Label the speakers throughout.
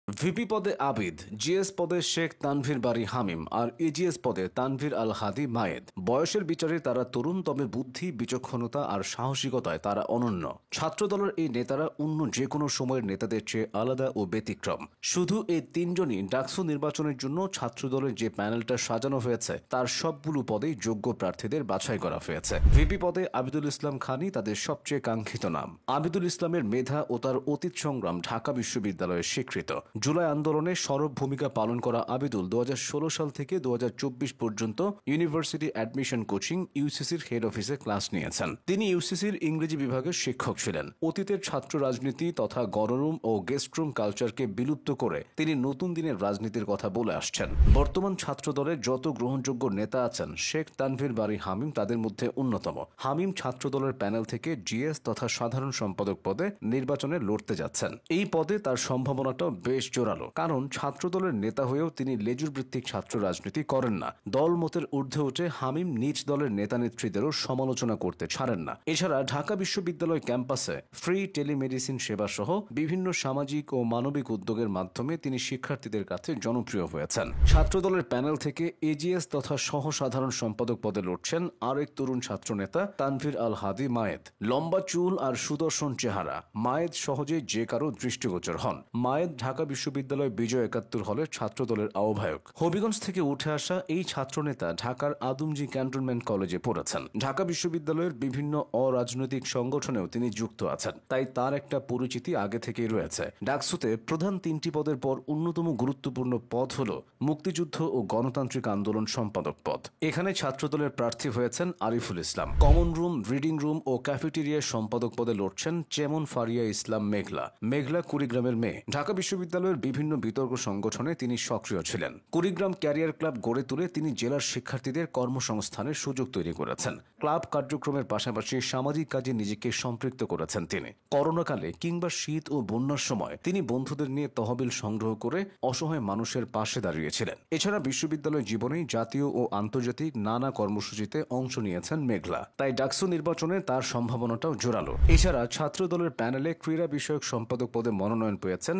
Speaker 1: VP পদে Abid, GS পদে শেখ তানভীর বারী হামিম আর AGS পদে তানভীর আল হাদি মায়েদ। বয়সের বিচারে তারা তরুণ, তবে বুদ্ধি, বিচক্ষণতা আর সাহসিকতায় তারা অনন্য। ছাত্রদলের এই নেতারা অন্য যে কোনো সময়ের নেতাদের চেয়ে আলাদা ও ব্যতিক্রম। শুধু এই তিনজনই ডাকসু নির্বাচনের জন্য ছাত্রদলের যে প্যানেলটা সাজানো হয়েছে তার সবগুলো পদেই যোগ্য প্রার্থীদের বাছাই করা হয়েছে। ভিপি পদে আবিদুল ইসলাম খানি তাদের সবচেয়ে কাঙ্ক্ষিত নাম। আবিদুল ইসলামের মেধা ও তার অতীত সংগ্রাম ঢাকা বিশ্ববিদ্যালয়ে স্বীকৃত। জুলাই আন্দোলনে সরব ভূমিকা পালন করা আবিদুল 2016 সাল থেকে 2024 পর্যন্ত ইউনিভার্সিটি অ্যাডমিশন কোচিং ইউসিসির হেড অফিসে ক্লাস নিয়েছেন। তিনি ইউসিসির ইংরেজি বিভাগের শিক্ষক ছিলেন। অতীতের ছাত্র রাজনীতি তথা গণরুম ও গেস্টরুম কালচারকে বিলুপ্ত করে তিনি নতুন দিনের রাজনীতির কথা বলে আসছেন। বর্তমান ছাত্রদলের যত গ্রহণযোগ্য নেতা আছেন, শেখ তানভীর বারী হামিম তাদের মধ্যে অন্যতম। হামিম ছাত্রদলের প্যানেল থেকে জিএস তথা সাধারণ সম্পাদক পদে নির্বাচনে লড়তে যাচ্ছেন। এই পদে তার সম্ভাবনাটাও বেশ জোরালো, কারণ ছাত্রদলের নেতা হয়েও তিনি লেজুর ভিত্তিক ছাত্র রাজনীতি করেন না। দলমতের ঊর্ধ্বে উঠে হামিম নিজ দলের নেতা নেত্রীদেরও সমালোচনা করতে ছাড়েন না। এছাড়া ঢাকা বিশ্ববিদ্যালয় ক্যাম্পাসে ফ্রি টেলিমেডিসিন সেবা সহ বিভিন্ন সামাজিক ও মানবিক উদ্যোগের মাধ্যমে তিনি শিক্ষার্থীদের কাছে জনপ্রিয় হয়েছেন। ছাত্রদলের প্যানেল থেকে এজিএস তথা সহ সাধারণ সম্পাদক পদে লড়ছেন আরেক তরুণ ছাত্র নেতা তানভীর আল হাদি মায়েদ। লম্বা চুল আর সুদর্শন চেহারা, মায়েদ সহজে যে কারো দৃষ্টিগোচর হন। মায়েদ ঢাকা বিশ্ববিদ্যালয় বিজয় 71 হলের ছাত্রদলের আহ্বায়ক। হবিগঞ্জ থেকে উঠে আসা এই ছাত্রনেতা ঢাকার আদমজী ক্যান্টনমেন্ট কলেজে পড়েছেন। ঢাকা বিশ্ববিদ্যালয়ের বিভিন্ন অরাজনৈতিক সংগঠনেও তিনি যুক্ত আছেন, তাই তার একটা পরিচিতি আগে থেকেই রয়েছে। ডাকসুতে প্রধান 3টি পদের পর অন্যতম গুরুত্বপূর্ণ পদ হল মুক্তিযুদ্ধ ও গণতান্ত্রিক আন্দোলন সম্পাদক পদ। এখানে ছাত্রদলের প্রার্থী হয়েছেন Ariful Islam. Common room, reading room ও ক্যাফেটেরিয়ার সম্পাদক পদে লড়ছেন চেমন ফারিয়া ইসলাম মেঘলা। মেঘলা কুড়িগ্রামের মেয়ে। ঢাকা বিশ্ববিদ্যালয়ের বিভিন্ন বিতর্ক সংগঠনে তিনি সক্রিয় ছিলেন। কুড়িগ্রাম ক্যারিয়ার ক্লাব গড়ে তুলে তিনি জেলার শিক্ষার্থীদের কর্মসংস্থানের সুযোগ তৈরি করেছেন। ক্লাব কার্যক্রমের পাশাপাশি সামাজিক কাজে নিজেকে সম্পৃক্ত করেছেন তিনি। করোনাকালে কিংবা শীত ও বন্যার সময় তিনি বন্ধুদের নিয়ে তহবিল সংগ্রহ করে অসহায় মানুষের পাশে দাঁড়িয়েছিলেন। এছাড়া বিশ্ববিদ্যালয় জীবনেই জাতীয় ও আন্তর্জাতিক নানা কর্মসূচিতে অংশ নিয়েছেন মেঘলা, তাই ডাকসু নির্বাচনে তার সম্ভাবনাটাও জোরালো। এছাড়া ছাত্রদলের প্যানেলে ক্রীড়া বিষয়ক সম্পাদক পদে মনোনয়ন পেয়েছেন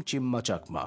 Speaker 1: চিম্মা চাকমা।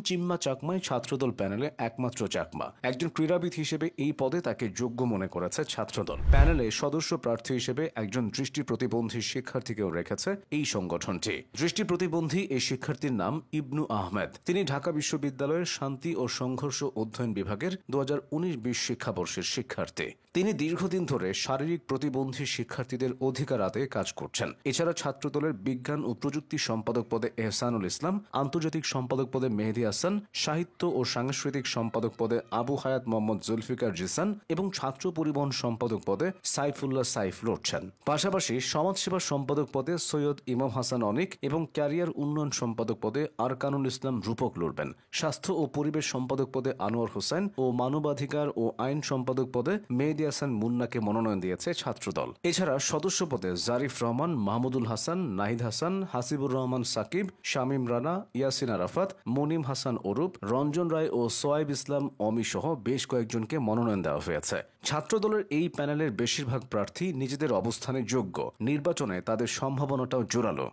Speaker 1: চিম্মা চাকমাই ছাত্রদল প্যানেলে একমাত্র চাকমা। একজন ক্রীড়াবিদ হিসেবে এই পদে তাকে যোগ্য মনে করেছে ছাত্রদল। প্যানেলে সদস্য প্রার্থী হিসেবে একজন দৃষ্টি প্রতিবন্ধী শিক্ষার্থীকেও রেখেছে এই সংগঠনটি। দৃষ্টি প্রতিবন্ধী এই শিক্ষার্থীর নাম ইবনু আহমেদ। তিনি ঢাকা বিশ্ববিদ্যালয়ের শান্তি ও সংঘর্ষ অধ্যয়ন বিভাগের 2019-20 শিক্ষাবর্ষের শিক্ষার্থী। তিনি দীর্ঘদিন ধরে শারীরিক প্রতিবন্ধী শিক্ষার্থীদের অধিকার আদায়ে কাজ করছেন। এছাড়া ছাত্রদলের বিজ্ঞান ও প্রযুক্তি সম্পাদক পদে এহসানুল ইসলাম, আন্তর্জাতিক সম্পাদক পদে মেহেদী হাসান, সাহিত্য ও সাংস্কৃতিক সম্পাদক পদে আবু হায়াত মোহাম্মদ জুলফিকার জিসান এবং ছাত্র পরিবহন সম্পাদক পদে সাইফুল্লাহ সাইফ লড়ছেন। পাশাপাশি সমাজসেবা সম্পাদক পদে সৈয়দ ইমাম হাসান অনিক এবং ক্যারিয়ার উন্নয়ন সম্পাদক পদে আরকানুল ইসলাম রূপক লড়বেন। স্বাস্থ্য ও পরিবেশ সম্পাদক পদে আনোয়ার হোসেন ও মানবাধিকার ও আইন সম্পাদক পদে মেহেদী হাসান মুন্নাকে মনোনয়ন দিয়েছে ছাত্রদল। এছাড়া সদস্য পদে জারিফ রহমান, মাহমুদুল হাসান, নাহিদ হাসান, হাসিবুর রহমান সাকিব, শামীম রানা, ইয়াসিন আরাফাত, মনিম হাসান অরূপ, রঞ্জন রায় ও সোয়াইব ইসলাম অমি সহ বেশ কয়েকজনকে মনোনয়ন দেওয়া হয়েছে। ছাত্রদলের এই প্যানেলের বেশিরভাগ প্রার্থী নিজেদের অবস্থানে যোগ্য। নির্বাচনে তাদের সম্ভাবনাটাও জোরালো।